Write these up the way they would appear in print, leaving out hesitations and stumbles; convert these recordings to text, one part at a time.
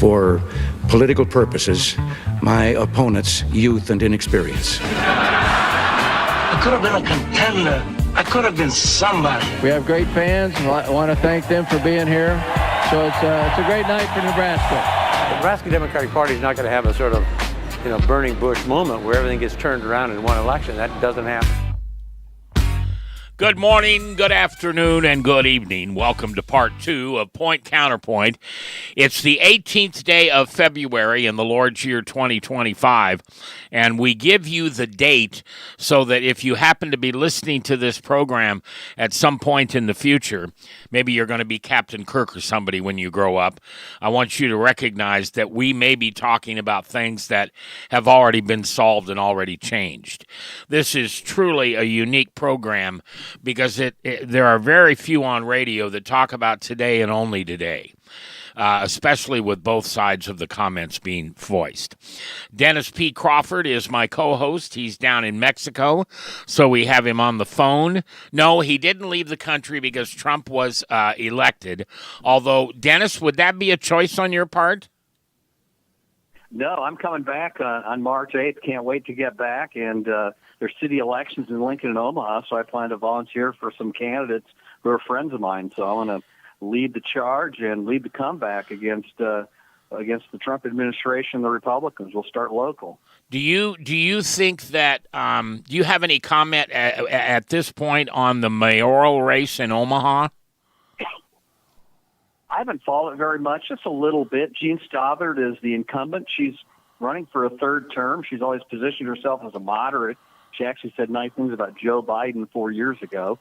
for political purposes, my opponent's youth and inexperience. I could have been a contender. I could have been somebody. We have great fans. I want to thank them for being here. So it's a great night for Nebraska. The Nebraska Democratic Party is not going to have a sort of, burning bush moment where everything gets turned around in one election. That doesn't happen. Good morning, good afternoon, and good evening. Welcome to part 2 of Point Counterpoint. It's the 18th day of February in the Lord's year 2025, and we give you the date so that if you happen to be listening to this program at some point in the future, maybe you're going to be Captain Kirk or somebody when you grow up, I want you to recognize that we may be talking about things that have already been solved and already changed. This is truly a unique program because there are very few on radio that talk about today and only today, especially with both sides of the comments being voiced. Dennis P. Crawford is my co-host. He's down in Mexico, so we have him on the phone. No, he didn't leave the country because Trump was elected. Although, Dennis, would that be a choice on your part? No, I'm coming back on March 8th. Can't wait to get back. And there's city elections in Lincoln and Omaha, so I plan to volunteer for some candidates who are friends of mine. So I want to lead the charge and lead the comeback against the Trump administration and the Republicans. We'll start local. Do you think that do you have any comment at this point on the mayoral race in Omaha? I haven't followed it very much, just a little bit. Jean Stothard is the incumbent. She's running for a third term. She's always positioned herself as a moderate. She actually said nice things about Joe Biden 4 years ago.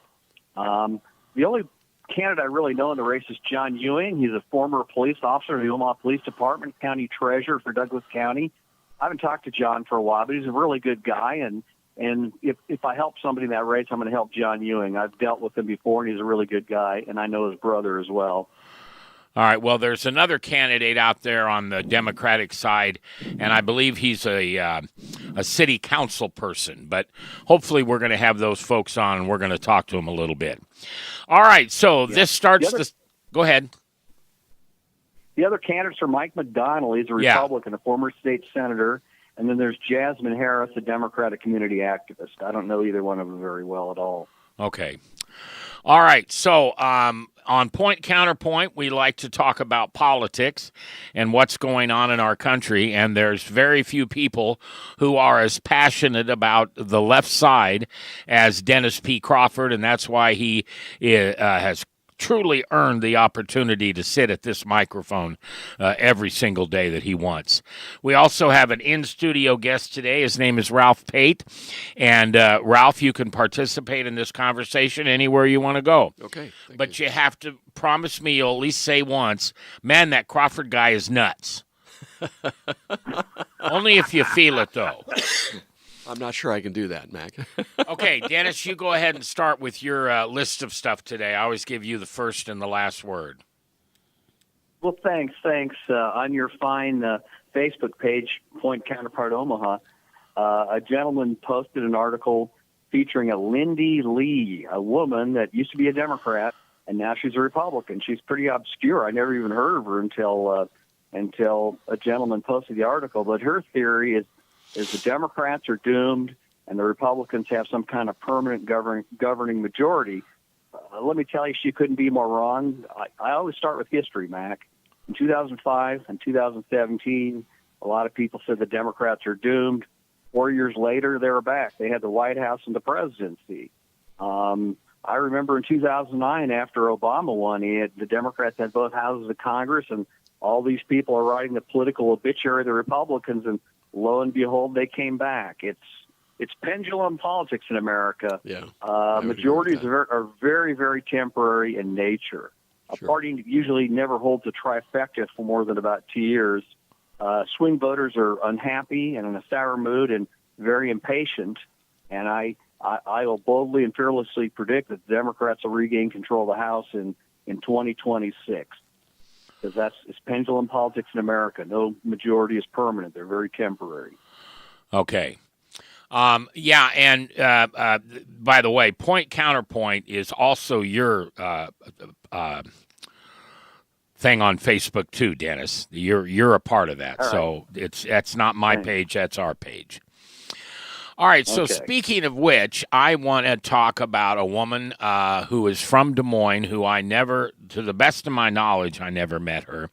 The only candidate I really know in the race is John Ewing. He's a former police officer in the Omaha Police Department, county treasurer for Douglas County. I haven't talked to John for a while, but he's a really good guy. And if I help somebody in that race, I'm going to help John Ewing. I've dealt with him before, and he's a really good guy, and I know his brother as well. All right, well, there's another candidate out there on the Democratic side, and I believe he's a city council person, but hopefully we're going to have those folks on, and we're going to talk to them a little bit. All right, so this starts Go ahead. The other candidates are Mike McDonald. He's a Republican, a former state senator, and then there's Jasmine Harris, a Democratic community activist. I don't know either one of them very well at all. Okay. All right, so on Point Counterpoint, we like to talk about politics and what's going on in our country, and there's very few people who are as passionate about the left side as Dennis P. Crawford, and that's why he has truly earned the opportunity to sit at this microphone every single day that he wants. We also have an in-studio guest today. His name is Ralph Tate. And Ralph, you can participate in this conversation anywhere you want to go. Okay. But you have to promise me you'll at least say once, man, that Crawford guy is nuts. Only if you feel it, though. I'm not sure I can do that, Mac. Okay, Dennis, you go ahead and start with your list of stuff today. I always give you the first and the last word. Well, thanks. On your fine Facebook page, Point Counterpart Omaha, a gentleman posted an article featuring a Lindy Lee, a woman that used to be a Democrat, and now she's a Republican. She's pretty obscure. I never even heard of her until a gentleman posted the article. But her theory is the Democrats are doomed and the Republicans have some kind of permanent governing majority. Let me tell you, she couldn't be more wrong. I always start with history, Mac. In 2005 and 2017, a lot of people said the Democrats are doomed. 4 years later, they were back. They had the White House and the presidency. I remember in 2009, after Obama won, the Democrats had both houses of Congress, and all these people are writing the political obituary of the Republicans, and lo and behold, they came back. It's pendulum politics in America. Yeah. Majorities are very, very temporary in nature. A party usually never holds a trifecta for more than about 2 years. Swing voters are unhappy and in a sour mood and very impatient. And I will boldly and fearlessly predict that the Democrats will regain control of the House in 2026. Because it's pendulum politics in America. No majority is permanent. They're very temporary. Okay. And by the way, Point Counterpoint is also your thing on Facebook too, Dennis. You're a part of that. All right. So that's not my Thanks. page, that's our page. All right, so Okay. speaking of which, I want to talk about a woman who is from Des Moines, who I never, to the best of my knowledge, I never met her.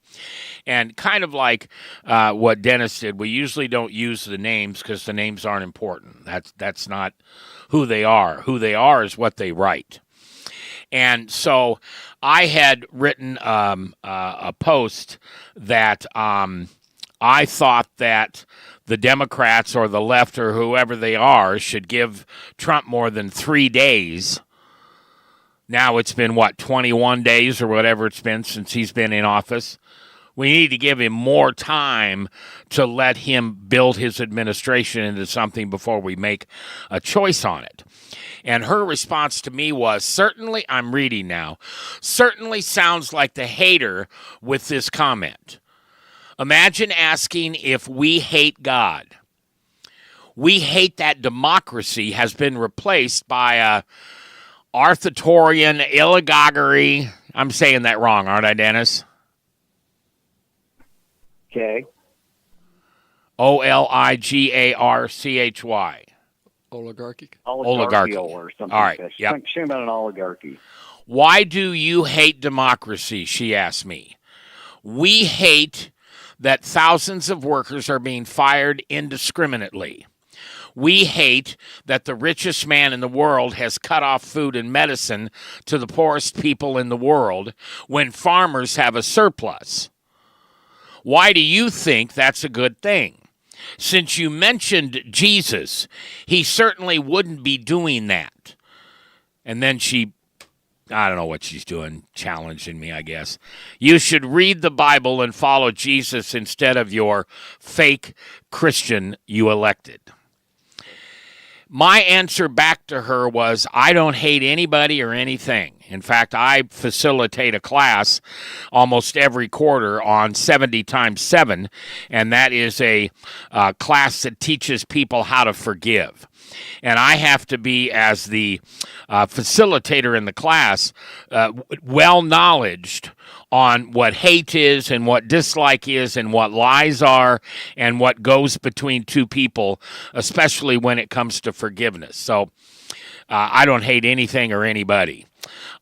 And kind of like what Dennis did, we usually don't use the names because the names aren't important. That's not who they are. Who they are is what they write. And so I had written a post that I thought that the Democrats or the left or whoever they are should give Trump more than 3 days. Now it's been, 21 days or whatever it's been since he's been in office. We need to give him more time to let him build his administration into something before we make a choice on it. And her response to me was, certainly, I'm reading now, certainly sounds like the hater with this comment. Imagine asking if we hate God. We hate that democracy has been replaced by a Arthurian oligarchy. I'm saying that wrong, aren't I, Dennis? Okay. Oligarchy. Oligarchy. Oligarchical or something. All right. Like that. Yep. Shame about an oligarchy. Why do you hate democracy? She asked me. We hate that thousands of workers are being fired indiscriminately. We hate that the richest man in the world has cut off food and medicine to the poorest people in the world when farmers have a surplus. Why do you think that's a good thing? Since you mentioned Jesus, he certainly wouldn't be doing that. And then I don't know what she's doing, challenging me, I guess. You should read the Bible and follow Jesus instead of your fake Christian you elected. My answer back to her was, I don't hate anybody or anything. In fact, I facilitate a class almost every quarter on 70 times 7, and that is a class that teaches people how to forgive. And I have to be, as the facilitator in the class, well-knowledged on what hate is and what dislike is and what lies are and what goes between two people, especially when it comes to forgiveness. So I don't hate anything or anybody.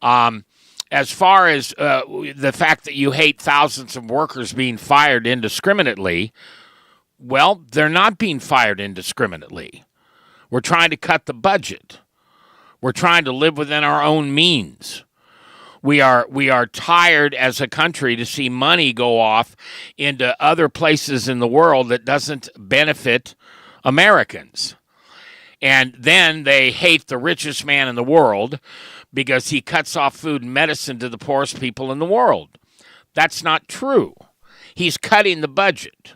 As far as the fact that you hate thousands of workers being fired indiscriminately, well, they're not being fired indiscriminately. We're trying to cut the budget. We're trying to live within our own means. We are tired as a country to see money go off into other places in the world that doesn't benefit Americans. And then they hate the richest man in the world because he cuts off food and medicine to the poorest people in the world. That's not true. He's cutting the budget.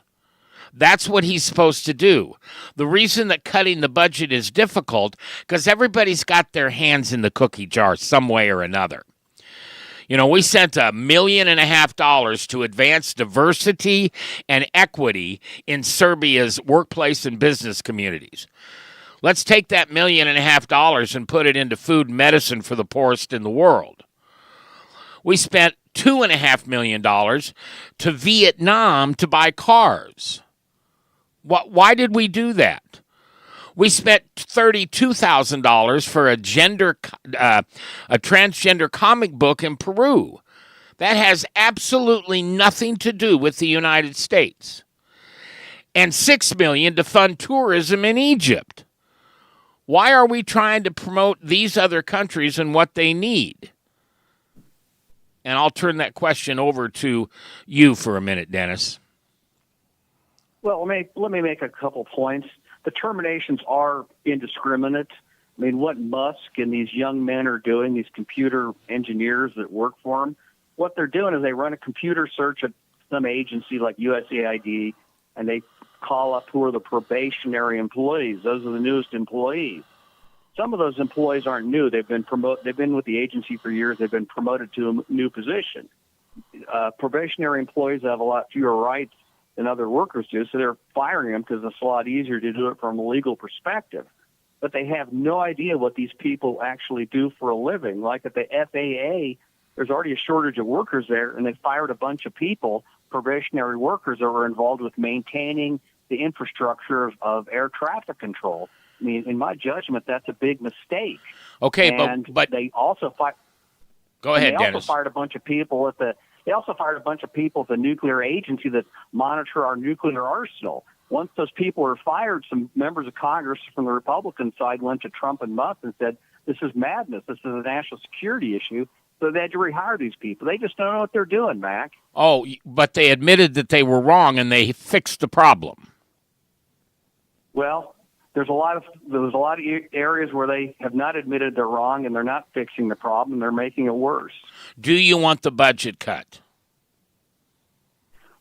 That's what he's supposed to do. The reason that cutting the budget is difficult, because everybody's got their hands in the cookie jar some way or another. You know, we sent $1.5 million to advance diversity and equity in Serbia's workplace and business communities. Let's take that $1.5 million and put it into food and medicine for the poorest in the world. We spent $2.5 million to Vietnam to buy cars. Why did we do that? We spent $32,000 for a transgender comic book in Peru. That has absolutely nothing to do with the United States. And $6 million to fund tourism in Egypt. Why are we trying to promote these other countries and what they need? And I'll turn that question over to you for a minute, Dennis. Well, let me make a couple points. The terminations are indiscriminate. I mean, what Musk and these young men are doing, these computer engineers that work for him, what they're doing is they run a computer search at some agency like USAID, and they call up who are the probationary employees. Those are the newest employees. Some of those employees aren't new. They've been with the agency for years. They've been promoted to a new position. Probationary employees have a lot fewer rights than other workers do, so they're firing them because it's a lot easier to do it from a legal perspective. But they have no idea what these people actually do for a living. Like at the FAA, there's already a shortage of workers there, and they fired a bunch of people, probationary workers that were involved with maintaining the infrastructure of air traffic control. I mean, in my judgment, that's a big mistake. Okay, and but they also go ahead, they Dennis. also fired a bunch of people at the nuclear agency that monitor our nuclear arsenal. Once those people were fired, some members of Congress from the Republican side went to Trump and Musk and said, "This is madness. This is a national security issue." So they had to rehire these people. They just don't know what they're doing, Mac. Oh, but they admitted that they were wrong and they fixed the problem. Well, there's a lot of areas where they have not admitted they're wrong and they're not fixing the problem. They're making it worse. Do you want the budget cut?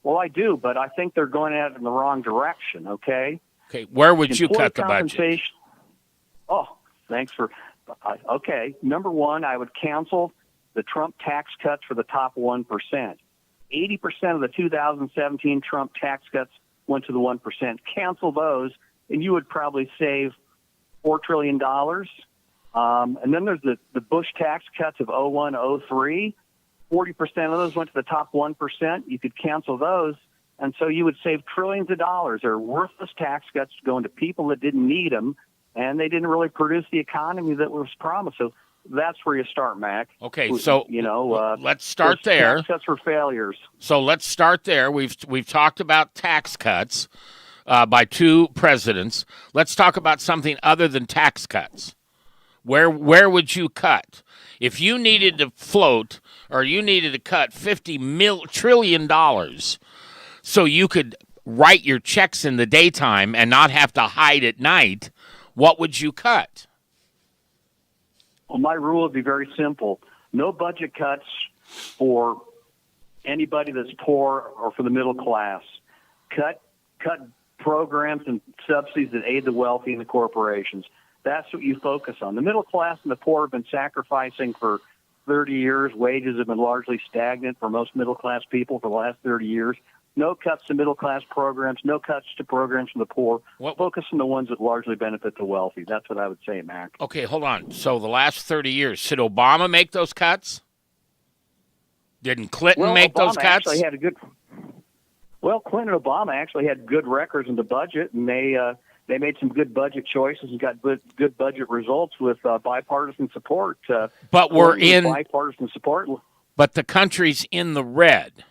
Well, I do, but I think they're going at it in the wrong direction. Okay. Okay, where would you Employee cut the budget? compensation. Oh, thanks for. Okay, number one, I would cancel the Trump tax cuts for the top 1%. 80% of the 2017 Trump tax cuts went to the 1%. Cancel those, and you would probably save $4 trillion. And then there's the Bush tax cuts of 01, 03. 40% of those went to the top 1%. You could cancel those, and so you would save trillions of dollars. They're worthless tax cuts going to people that didn't need them, and they didn't really produce the economy that was promised. So that's where you start, Mac. Okay, so let's start there. Tax cuts were failures. So let's start there. We've talked about tax cuts by two presidents. Let's talk about something other than tax cuts. Where would you cut? If you needed to float or you needed to cut $50 trillion so you could write your checks in the daytime and not have to hide at night, what would you cut? Well, my rule would be very simple. No budget cuts for anybody that's poor or for the middle class. Cut programs and subsidies that aid the wealthy and the corporations. That's what you focus on. The middle class and the poor have been sacrificing for 30 years. Wages have been largely stagnant for most middle-class people for the last 30 years. No cuts to middle-class programs, no cuts to programs for the poor. Focus on the ones that largely benefit the wealthy. That's what I would say, Mac. Okay, hold on. So the last 30 years, did Obama make those cuts? Didn't Clinton make those cuts? Clinton and Obama actually had good records in the budget, and they made some good budget choices and got good budget results with bipartisan support. But we're in bipartisan support. But the country's in the red.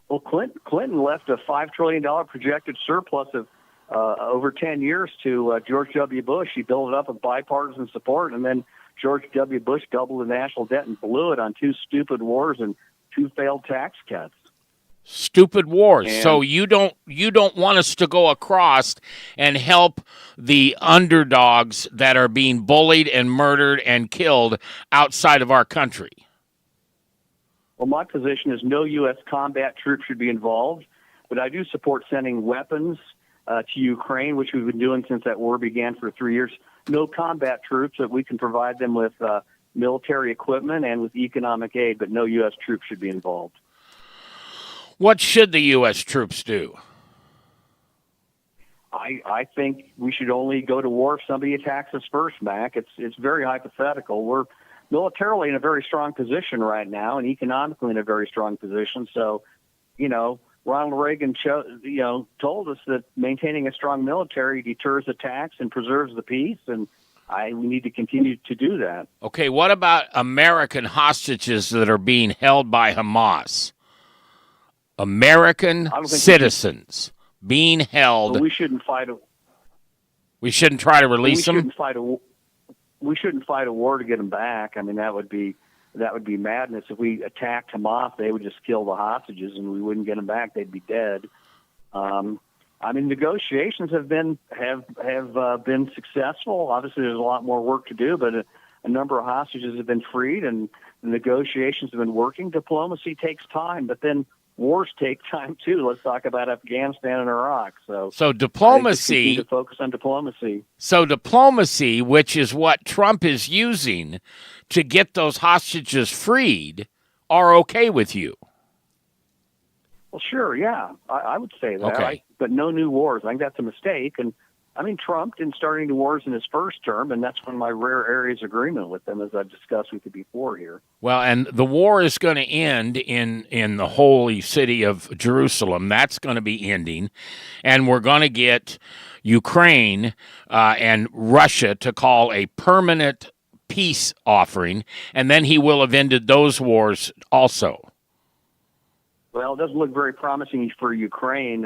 Well, Clinton left a $5 trillion projected surplus of over 10 years to George W. Bush. He built it up with bipartisan support, and then George W. Bush doubled the national debt and blew it on two stupid wars and two failed tax cuts. Stupid wars. So you don't want us to go across and help the underdogs that are being bullied and murdered and killed outside of our country. Well, my position is no U.S. combat troops should be involved, but I do support sending weapons to Ukraine, which we've been doing since that war began for 3 years. No combat troops, that we can provide them with military equipment and with economic aid, but no U.S. troops should be involved. What should the U.S. troops do? I think we should only go to war if somebody attacks us first, Mac. It's very hypothetical. We're militarily in a very strong position right now and economically in a very strong position. So, Ronald Reagan told us that maintaining a strong military deters attacks and preserves the peace, and we need to continue to do that. Okay, what about American hostages that are being held by Hamas? American citizens being held. Well, we shouldn't fight we shouldn't try to release them? We shouldn't fight a war to get them back. I mean, that would be madness. If we attacked Hamas, they would just kill the hostages, and we wouldn't get them back. They'd be dead. Negotiations have been successful. Obviously, there's a lot more work to do, but a number of hostages have been freed, and the negotiations have been working. Diplomacy takes time, but then wars take time too. Let's talk about Afghanistan and Iraq. So diplomacy. To focus on diplomacy. So diplomacy, which is what Trump is using to get those hostages freed, are okay with you. Well, sure, yeah, I would say that. Okay. But no new wars. I think that's a mistake. And I mean, Trump didn't start any wars in his first term, and that's one of my rare areas of agreement with him, as I've discussed with you before here. Well, and the war is going to end in the holy city of Jerusalem. That's going to be ending, and we're going to get Ukraine and Russia to call a permanent peace offering, and then he will have ended those wars also. Well, it doesn't look very promising for Ukraine.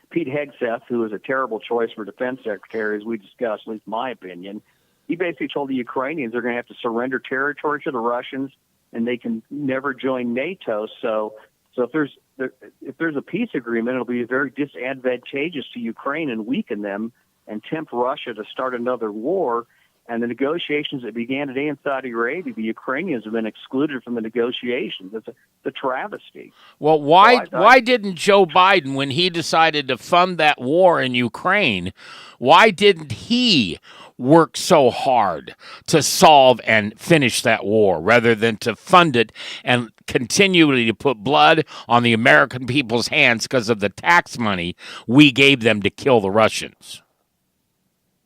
Pete Hegseth, who is a terrible choice for defense secretary, as we discussed, at least my opinion, he basically told the Ukrainians they're going to have to surrender territory to the Russians, and they can never join NATO. So if there's a peace agreement, it'll be very disadvantageous to Ukraine and weaken them and tempt Russia to start another war. And the negotiations that began today in Saudi Arabia, the Ukrainians have been excluded from the negotiations. It's a travesty. Well, why didn't Joe Biden, when he decided to fund that war in Ukraine, why didn't he work so hard to solve and finish that war rather than to fund it and continually to put blood on the American people's hands because of the tax money we gave them to kill the Russians?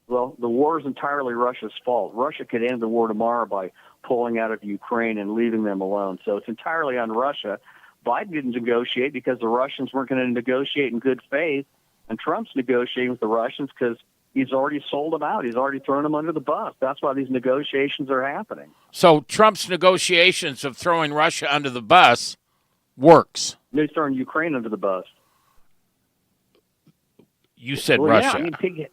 Well, the war is entirely Russia's fault. Russia could end the war tomorrow by pulling out of Ukraine and leaving them alone. So it's entirely on Russia. Biden didn't negotiate because the Russians weren't going to negotiate in good faith, and Trump's negotiating with the Russians because he's already sold them out. He's already thrown them under the bus. That's why these negotiations are happening. So Trump's negotiations of throwing Russia under the bus works. He's throwing Ukraine under the bus. You said well, Russia. Yeah, I mean,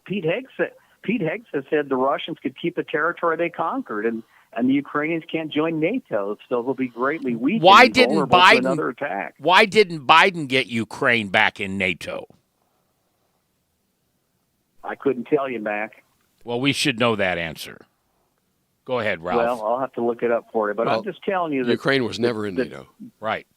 Pete Hegseth said the Russians could keep the territory they conquered, and the Ukrainians can't join NATO, so they'll be greatly weakened and vulnerable to another attack. Why didn't Biden get Ukraine back in NATO? I couldn't tell you, Mac. Well, we should know that answer. Go ahead, Ralph. Well, I'll have to look it up for you, but I'm just telling you that Ukraine was never in NATO. Right.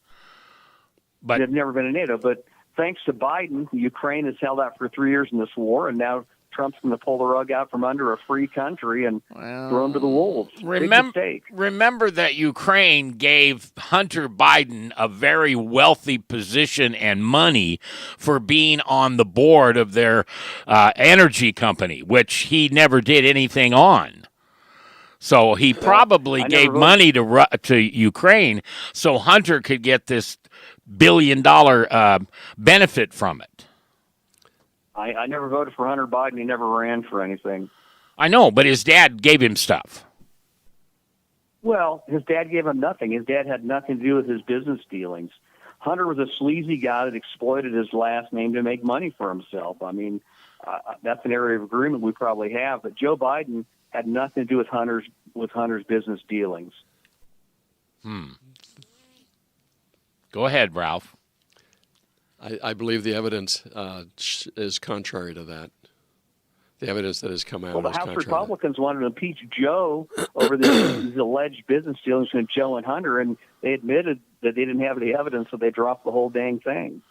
But they've never been in NATO, but thanks to Biden, Ukraine has held out for 3 years in this war, and now Trump's going to pull the rug out from under a free country and throw them to the wolves. Remember that Ukraine gave Hunter Biden a very wealthy position and money for being on the board of their energy company, which he never did anything on. So he probably gave money to Ukraine so Hunter could get this $1 billion benefit from it. I never voted for Hunter Biden. He never ran for anything. I know, but his dad gave him stuff. Well, his dad gave him nothing. His dad had nothing to do with his business dealings. Hunter was a sleazy guy that exploited his last name to make money for himself. I mean, that's an area of agreement we probably have. But Joe Biden had nothing to do with Hunter's business dealings. Go ahead, Ralph. I believe the evidence is contrary to that. The evidence that has come out is contrary. Well, the House Republicans wanted to impeach Joe over these alleged business dealings between Joe and Hunter, and they admitted that they didn't have any evidence, so they dropped the whole dang thing.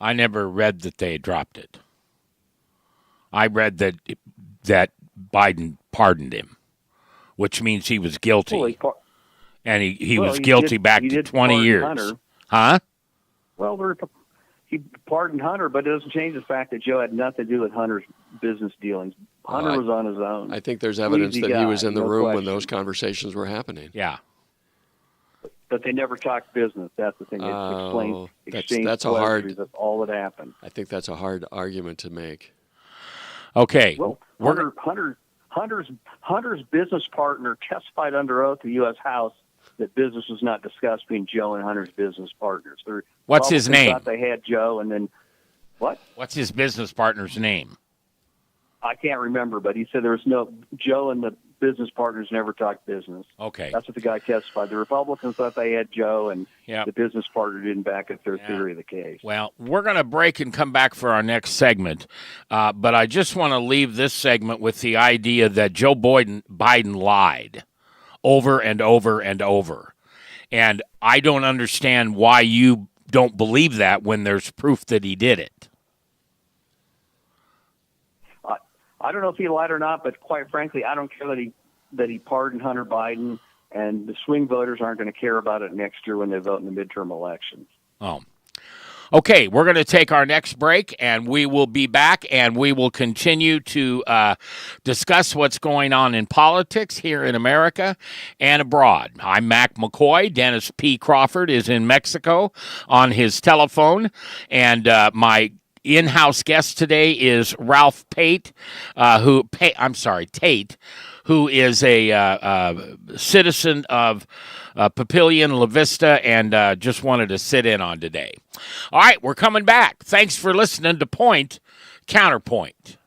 I never read that they dropped it. I read that Biden pardoned him, which means he was guilty. Well, and he was guilty back to 20 years. Hunter. Huh? Well, he pardoned Hunter, but it doesn't change the fact that Joe had nothing to do with Hunter's business dealings. Hunter was on his own. I think there's evidence that he was in the room when those conversations were happening. Yeah. But they never talked business. That's the thing. That's a hard. That's all that happened. I think that's a hard argument to make. Okay. Well, Hunter's business partner testified under oath to the U.S. House that business was not discussed between Joe and Hunter's business partners. What's his name? Thought they had Joe, and then what? What's his business partner's name? I can't remember, but he said there was no Joe and the business partners never talked business. Okay, that's what the guy testified. The Republicans thought they had Joe, and the business partner didn't back up their theory of the case. Well, we're going to break and come back for our next segment, but I just want to leave this segment with the idea that Joe Biden lied over and over and over. And I don't understand why you don't believe that when there's proof that he did it. I don't know if he lied or not, but quite frankly, I don't care that he pardoned Hunter Biden, and the swing voters aren't going to care about it next year when they vote in the midterm elections. Oh. Okay, we're going to take our next break, and we will be back, and we will continue to discuss what's going on in politics here in America and abroad. I'm Mac McCoy. Dennis P. Crawford is in Mexico on his telephone, and my in-house guest today is Ralph Tate, Tate, who is a citizen of Papillion, La Vista, and just wanted to sit in on today. All right, we're coming back. Thanks for listening to Point Counterpoint.